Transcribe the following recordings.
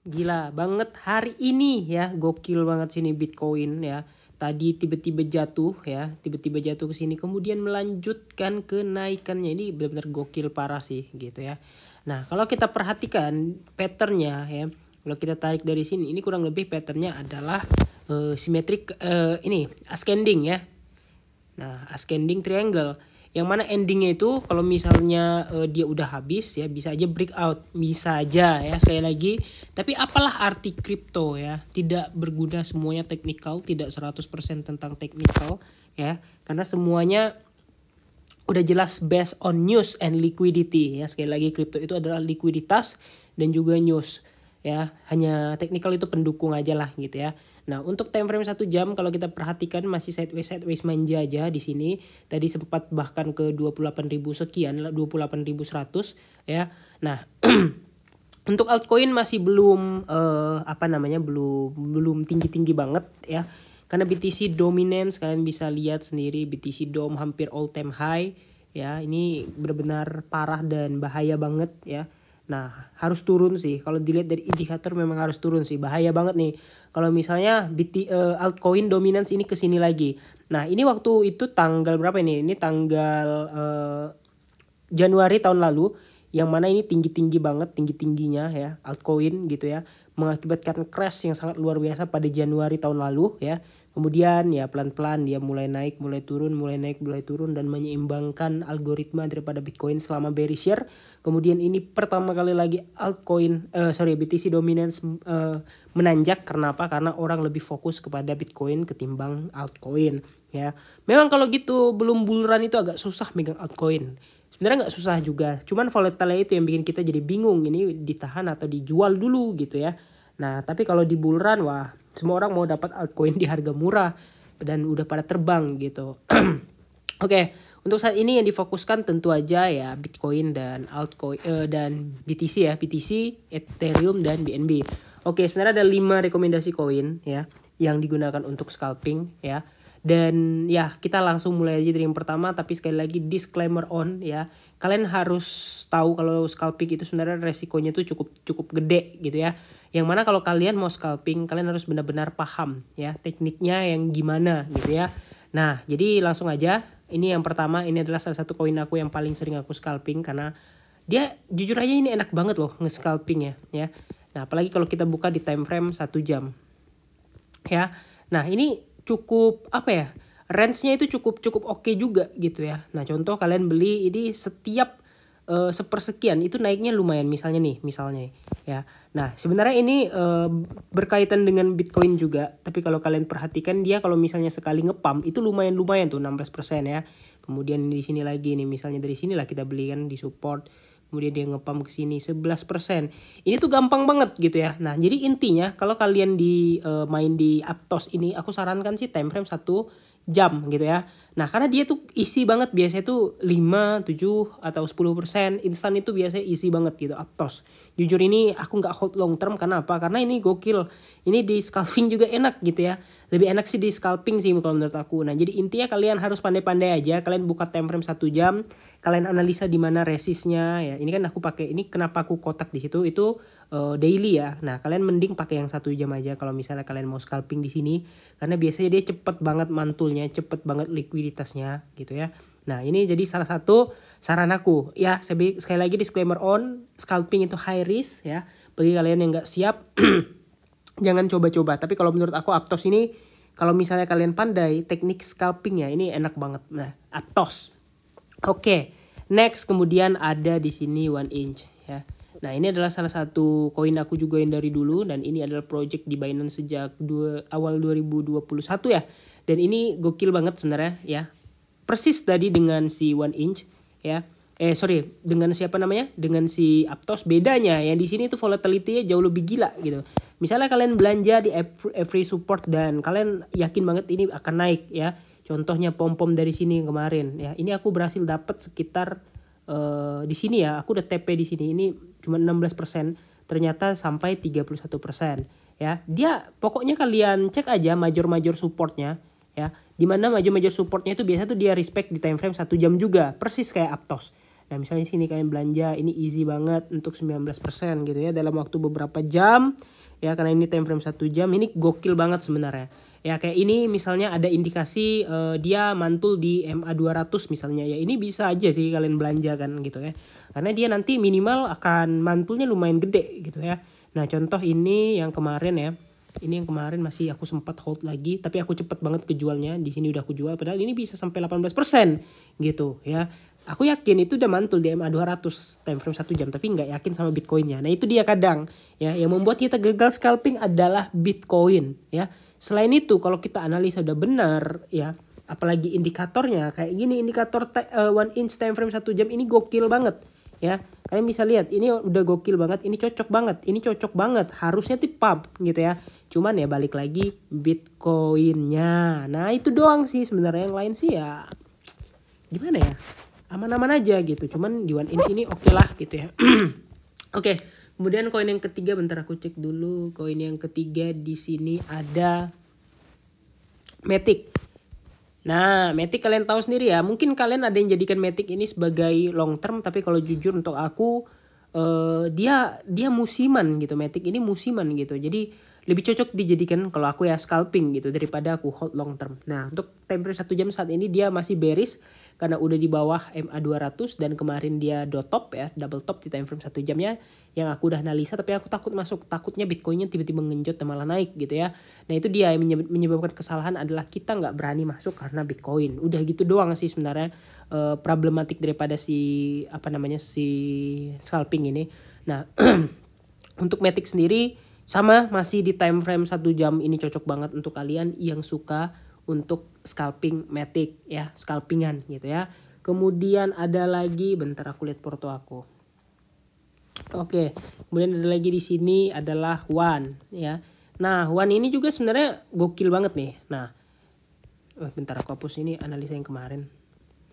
Gila banget hari ini ya, gokil banget sini Bitcoin ya. Tadi tiba-tiba jatuh ya, tiba-tiba jatuh ke sini kemudian melanjutkan kenaikannya. Ini benar-benar gokil parah sih gitu ya. Nah, kalau kita perhatikan patternnya ya, kalau kita tarik dari sini, ini kurang lebih patternnya adalah simetrik, ini ascending ya. Nah, ascending triangle yang mana endingnya itu kalau misalnya dia udah habis ya, bisa aja breakout, bisa aja ya, sekali lagi. Tapi apalah arti kripto ya, tidak berguna semuanya teknikal, tidak 100% tentang teknikal ya, karena semuanya udah jelas based on news and liquidity ya. Sekali lagi, kripto itu adalah likuiditas dan juga news ya, hanya teknikal itu pendukung aja lah gitu ya. Nah, untuk time frame 1 jam kalau kita perhatikan masih sideways manja aja di sini. Tadi sempat bahkan ke 28.000 sekian, 28.100 ya. Nah, untuk altcoin masih belum belum tinggi-tinggi banget ya. Karena BTC dominance, kalian bisa lihat sendiri BTC Dom hampir all time high ya. Ini benar-benar parah dan bahaya banget ya. Nah, harus turun sih. Kalau dilihat dari indikator memang harus turun sih. Bahaya banget nih. Kalau misalnya altcoin dominance ini kesini lagi. Nah, ini waktu itu tanggal berapa ini? Ini tanggal Januari tahun lalu. Yang mana ini tinggi-tinggi banget, tinggi-tingginya ya altcoin gitu ya. Mengakibatkan crash yang sangat luar biasa pada Januari tahun lalu ya. Kemudian ya pelan-pelan dia mulai naik, mulai turun, mulai naik, mulai turun, dan menyeimbangkan algoritma daripada Bitcoin selama bearish year. Kemudian ini pertama kali lagi BTC dominance menanjak. Karena apa? Karena orang lebih fokus kepada Bitcoin ketimbang altcoin ya. Memang kalau gitu belum bull run itu agak susah megang altcoin. Sebenarnya nggak susah juga, cuman volatile itu yang bikin kita jadi bingung, ini ditahan atau dijual dulu gitu ya. Nah, tapi kalau di bull run, wah, semua orang mau dapat altcoin di harga murah dan udah pada terbang gitu. Oke, untuk saat ini yang difokuskan tentu aja ya Bitcoin dan altcoin dan BTC ya, BTC, Ethereum dan BNB. Oke, sebenarnya ada 5 rekomendasi koin ya yang digunakan untuk scalping ya. Dan ya kita langsung mulai aja dari yang pertama, tapi sekali lagi disclaimer on ya. Kalian harus tahu kalau scalping itu sebenarnya resikonya tuh cukup gede gitu ya. Yang mana kalau kalian mau scalping, kalian harus benar-benar paham ya tekniknya yang gimana gitu ya. Nah, jadi langsung aja. Ini yang pertama, ini adalah salah satu koin aku yang paling sering aku scalping karena dia jujur aja ini enak banget loh nge-scalping ya. Nah, apalagi kalau kita buka di time frame 1 jam. Ya. Nah, ini cukup range-nya itu cukup oke juga gitu ya. Nah, contoh kalian beli ini setiap sepersekian itu naiknya lumayan, misalnya ya. Nah, sebenarnya ini berkaitan dengan Bitcoin juga, tapi kalau kalian perhatikan dia kalau misalnya sekali ngepump itu lumayan tuh 16% ya. Kemudian di sini lagi nih, misalnya dari sinilah kita beli kan di support. Kemudian dia ngepump ke sini 11%. Ini tuh gampang banget gitu ya. Nah, jadi intinya kalau kalian main di Aptos ini, aku sarankan sih time frame 1 jam gitu ya. Nah, karena dia tuh isi banget, biasanya tuh 5, 7 atau 10%. Instan itu biasanya isi banget gitu Aptos. Jujur ini aku nggak hold long term, karena apa? Karena ini gokil. Ini di scalping juga enak gitu ya. Lebih enak sih di scalping sih kalau menurut aku. Nah, jadi intinya kalian harus pandai-pandai aja. Kalian buka time frame 1 jam, kalian analisa di mana resistnya ya. Ini kan aku pakai ini, kenapa aku kotak di situ itu daily ya. Nah, kalian mending pakai yang 1 jam aja kalau misalnya kalian mau scalping di sini, karena biasanya dia cepet banget mantulnya, cepet banget likuiditasnya gitu ya. Nah, ini jadi salah satu saran aku ya. Sekali lagi disclaimer on, scalping itu high risk ya. Bagi kalian yang nggak siap jangan coba-coba. Tapi kalau menurut aku Aptos ini, kalau misalnya kalian pandai teknik scalpingnya, ini enak banget. Nah, Aptos. Oke, next kemudian ada di sini 1inch ya. Nah, ini adalah salah satu koin aku juga yang dari dulu, dan ini adalah project di Binance sejak awal 2021 ya. Dan ini gokil banget sebenarnya ya. Persis tadi dengan si 1inch ya. Dengan siapa namanya? Dengan si Aptos. Bedanya yang di sini tuh volatility-nya jauh lebih gila gitu. Misalnya kalian belanja di every support dan kalian yakin banget ini akan naik ya. Contohnya pom-pom dari sini kemarin ya. Ini aku berhasil dapat sekitar di sini ya. Aku udah TP di sini. Ini cuma 16%, ternyata sampai 31% ya. Dia pokoknya kalian cek aja major supportnya ya. Dimana major supportnya itu biasa tuh dia respect di time frame 1 jam juga, persis kayak Aptos. Nah misalnya sini kalian belanja, ini easy banget untuk 19% gitu ya dalam waktu beberapa jam. Ya karena ini time frame 1 jam, ini gokil banget sebenarnya. Ya kayak ini misalnya ada indikasi dia mantul di MA 200 misalnya, ya ini bisa aja sih kalian belanja kan gitu ya. Karena dia nanti minimal akan mantulnya lumayan gede gitu ya. Nah contoh ini yang kemarin ya. Ini yang kemarin masih aku sempat hold lagi, tapi aku cepet banget kejualnya. Di sini udah aku jual, padahal ini bisa sampai 18% gitu ya. Aku yakin itu udah mantul di MA 200 time frame 1 jam, tapi nggak yakin sama Bitcoinnya. Nah itu dia kadang ya yang membuat kita gagal scalping adalah Bitcoin ya. Selain itu kalau kita analisa udah benar ya, apalagi indikatornya kayak gini, indikator 1 inch time frame 1 jam ini gokil banget ya. Kalian bisa lihat ini udah gokil banget, ini cocok banget, ini cocok banget, harusnya tuh pump gitu ya. Cuman ya balik lagi Bitcoinnya. Nah itu doang sih sebenarnya, yang lain sih ya gimana ya, aman-aman aja gitu. Cuman di 1 inch ini oke lah gitu ya. Oke, kemudian koin yang ketiga, bentar aku cek dulu. Koin yang ketiga di sini ada Matic. Nah, Matic kalian tahu sendiri ya. Mungkin kalian ada yang jadikan Matic ini sebagai long term, tapi kalau jujur untuk aku dia musiman gitu. Matic ini musiman gitu. Jadi lebih cocok dijadikan kalau aku ya scalping gitu daripada aku hold long term. Nah, untuk time frame 1 jam saat ini dia masih bearish karena udah di bawah MA 200 dan kemarin dia dot top ya, double top di time frame 1 jamnya yang aku udah analisa, tapi aku takut masuk, takutnya Bitcoinnya tiba-tiba ngenjot dan malah naik gitu ya. Nah itu dia yang menyebabkan kesalahan adalah kita nggak berani masuk karena Bitcoin. Udah gitu doang sih sebenarnya problematik daripada si scalping ini. Nah untuk Matic sendiri sama, masih di time frame 1 jam ini cocok banget untuk kalian yang suka untuk scalping Matic ya, scalpingan gitu ya. Kemudian ada lagi, bentar aku lihat porto aku. Oke, kemudian ada lagi di sini adalah One ya. Nah, One ini juga sebenarnya gokil banget nih. Nah, bentar aku hapus ini analisa yang kemarin.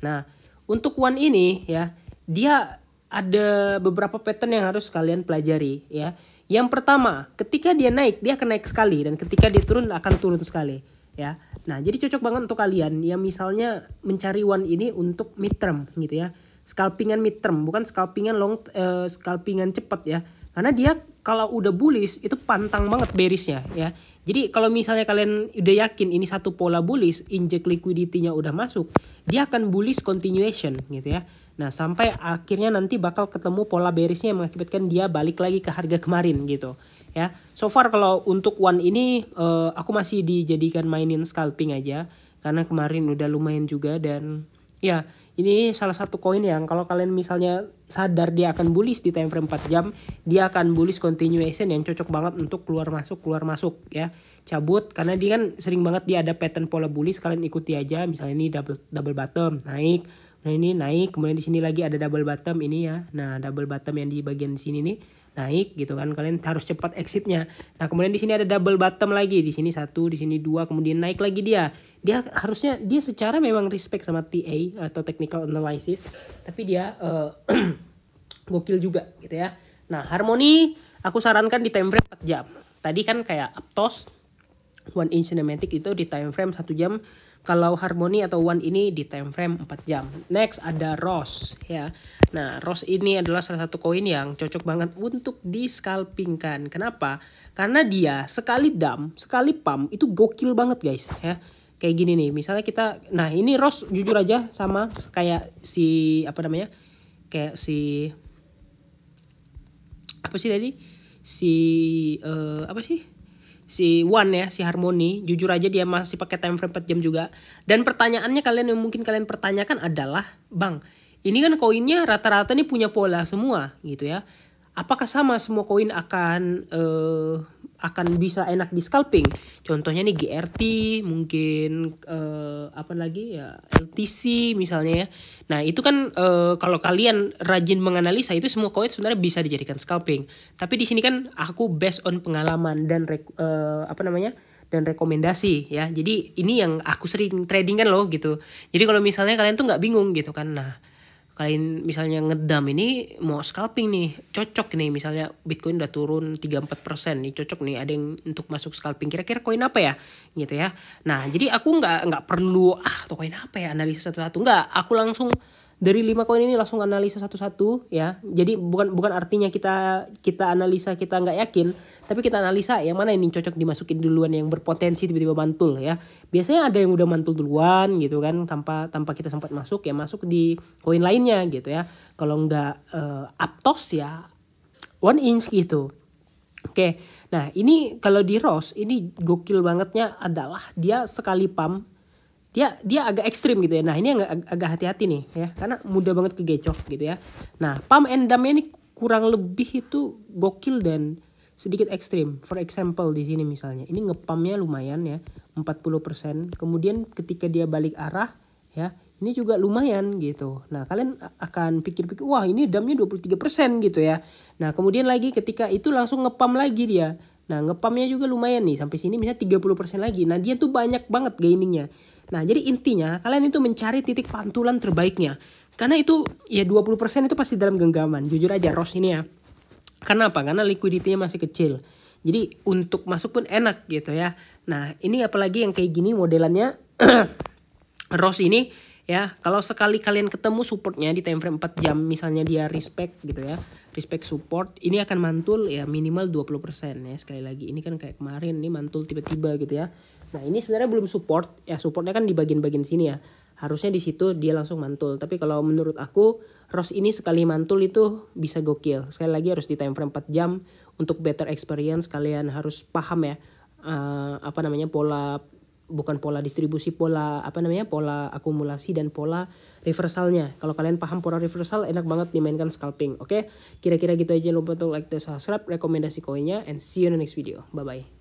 Nah, untuk One ini ya, dia ada beberapa pattern yang harus kalian pelajari ya. Yang pertama, ketika dia naik, dia akan naik sekali, dan ketika dia turun akan turun sekali ya. Nah, jadi cocok banget untuk kalian yang misalnya mencari One ini untuk midterm gitu ya. Scalpingan midterm, bukan scalpingan scalpingan cepat ya. Karena dia kalau udah bullish itu pantang banget bearishnya ya. Jadi kalau misalnya kalian udah yakin ini satu pola bullish, inject liquidity-nya udah masuk, dia akan bullish continuation gitu ya. Nah sampai akhirnya nanti bakal ketemu pola bearishnya yang mengakibatkan dia balik lagi ke harga kemarin gitu ya. So far kalau untuk One ini aku masih dijadikan mainin scalping aja, karena kemarin udah lumayan juga. Dan ya ini salah satu koin yang kalau kalian misalnya sadar dia akan bullish di time frame 4 jam, dia akan bullish continuation yang cocok banget untuk keluar masuk ya. Cabut, karena dia kan sering banget dia ada pattern pola bullish, kalian ikuti aja. Misalnya ini double bottom naik, nah ini naik, kemudian di sini lagi ada double bottom ini ya. Nah, double bottom yang di bagian sini nih naik gitu kan, kalian harus cepat exitnya. Nah, kemudian di sini ada double bottom lagi, di sini 1, di sini 2, kemudian naik lagi dia. Dia harusnya dia secara memang respect sama TA atau technical analysis, tapi dia gokil juga gitu ya. Nah, Harmony aku sarankan di time frame 4 jam. Tadi kan kayak Aptos 1 inch cinematic itu di time frame 1 jam. Kalau Harmony atau One ini di time frame 4 jam. Next ada Rose ya. Nah, Rose ini adalah salah satu koin yang cocok banget untuk di scalpingkan. Kenapa? Karena dia sekali dump, sekali pump itu gokil banget guys ya. Kayak gini nih, misalnya kita, nah ini Rose jujur aja sama kayak si kayak si tadi si One ya, si Harmony, jujur aja dia masih pakai time frame 4 jam juga. Dan pertanyaannya kalian yang mungkin kalian pertanyakan adalah, Bang, ini kan koinnya rata-rata nih punya pola semua gitu ya. Apakah sama semua koin akan bisa enak di scalping? Contohnya nih GRT, mungkin LTC misalnya ya. Nah itu kan kalau kalian rajin menganalisa itu semua koin sebenarnya bisa dijadikan scalping. Tapi di sini kan aku based on pengalaman dan dan rekomendasi ya. Jadi ini yang aku sering trading kan loh gitu. Jadi kalau misalnya kalian tuh nggak bingung gitu kan, nah kalian misalnya ngedam ini mau scalping nih, cocok nih misalnya Bitcoin udah turun 3-4% nih, cocok nih ada yang untuk masuk scalping, kira-kira koin apa ya gitu ya. Nah jadi aku nggak perlu koin apa ya analisa satu-satu, nggak, aku langsung dari 5 koin ini langsung analisa satu-satu ya. Jadi bukan artinya kita analisa kita nggak yakin, tapi kita analisa yang mana ini cocok dimasukin duluan yang berpotensi tiba-tiba mantul ya. Biasanya ada yang udah mantul duluan gitu kan, tanpa kita sempat masuk ya, masuk di koin lainnya gitu ya. Kalau nggak Aptos ya 1 inch gitu. Oke, nah ini kalau di Ross ini gokil bangetnya adalah dia sekali pump dia agak ekstrim gitu ya. Nah ini agak hati-hati nih ya, karena mudah banget kegecok gitu ya. Nah pump and dumpnya ini kurang lebih itu gokil dan sedikit ekstrim. For example di sini misalnya, ini ngepumpnya lumayan ya, 40%. Kemudian ketika dia balik arah ya, ini juga lumayan gitu. Nah kalian akan pikir-pikir, wah ini dumpnya 23% gitu ya. Nah kemudian lagi ketika itu langsung ngepump lagi dia. Nah ngepumpnya juga lumayan nih, sampai sini misalnya 30% lagi. Nah dia tuh banyak banget gainingnya. Nah jadi intinya kalian itu mencari titik pantulan terbaiknya. Karena itu ya 20% itu pasti dalam genggaman. Jujur aja Ross ini ya. Karena apa? Karena liquidity-nya masih kecil. Jadi untuk masuk pun enak gitu ya. Nah ini apalagi yang kayak gini modelannya Ross ini ya. Kalau sekali kalian ketemu supportnya di time frame 4 jam. Misalnya dia respect gitu ya. Respect support. Ini akan mantul ya minimal 20% ya. Sekali lagi ini kan kayak kemarin ini mantul tiba-tiba gitu ya. Nah ini sebenarnya belum support ya, supportnya kan di bagian-bagian sini ya, harusnya di situ dia langsung mantul. Tapi kalau menurut aku Ross ini sekali mantul itu bisa gokil. Sekali lagi harus di time frame 4 jam untuk better experience. Kalian harus paham ya pola distribusi, pola akumulasi dan pola reversalnya. Kalau kalian paham pola reversal enak banget dimainkan scalping. Oke, kira-kira gitu aja. Lupa untuk like dan subscribe, rekomendasi koinnya, and see you in the next video. Bye bye.